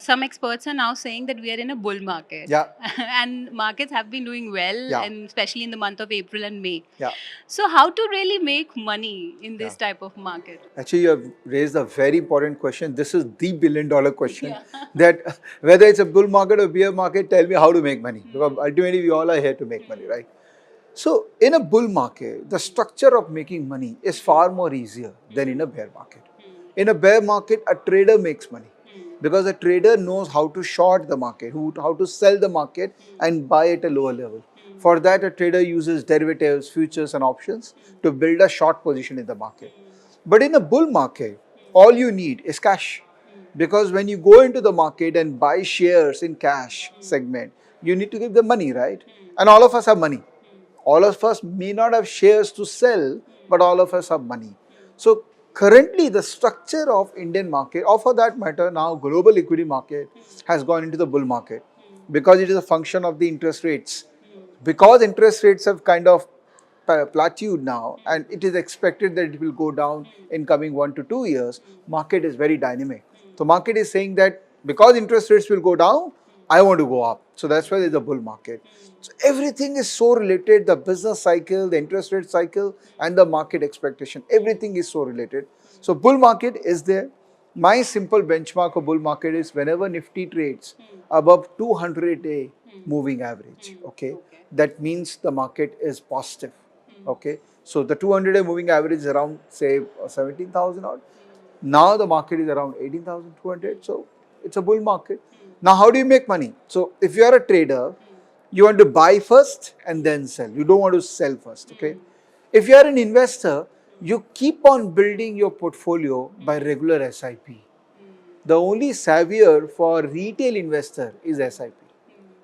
some experts are now saying that we are in a bull market. Yeah. And markets have been doing well, Yeah. and especially in the month of April and May. Yeah. So how to really make money in this Yeah. type of market? Actually, you have raised a very important question. This is the billion-dollar question. Yeah. That whether it's a bull market or bear market, tell me how to make money. Because ultimately, we all are here to make money, right? So, in a bull market, the structure of making money is far more easier than in a bear market. In a bear market, a trader makes money because a trader knows how to short the market, how to sell the market and buy at a lower level. For that, a trader uses derivatives, futures, and options to build a short position in the market. But in a bull market, all you need is cash. Because when you go into the market and buy shares in cash segment, you need to give them money, right? And all of us have money. All of us may not have shares to sell, but all of us have money. So currently the structure of Indian market, or for that matter now global equity market, has gone into the bull market because it is a function of the interest rates. Because interest rates have kind of plateaued now and it is expected that it will go down in coming 1 to 2 years, market is very dynamic. So market is saying that because interest rates will go down, I want to go up. So that's why there's a bull market. So everything is so related, the business cycle, the interest rate cycle and the market expectation, everything is so related. So bull market is there. My simple benchmark of bull market is whenever Nifty trades above 200-day moving average, okay, that means the market is positive, okay. So the 200-day moving average is around say 17,000 odd. Now the market is around 18,200, so it's a bull market. Now how do you make money? So if you are a trader, you want to buy first and then sell. You don't want to sell first, okay? If you are an investor, you keep on building your portfolio by regular SIP. The only savior for retail investor is SIP.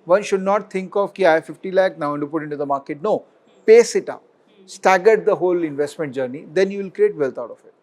One should not think of, I have 50 lakh, now I want to put into the market. No, pace it up. Stagger the whole investment journey, then you will create wealth out of it.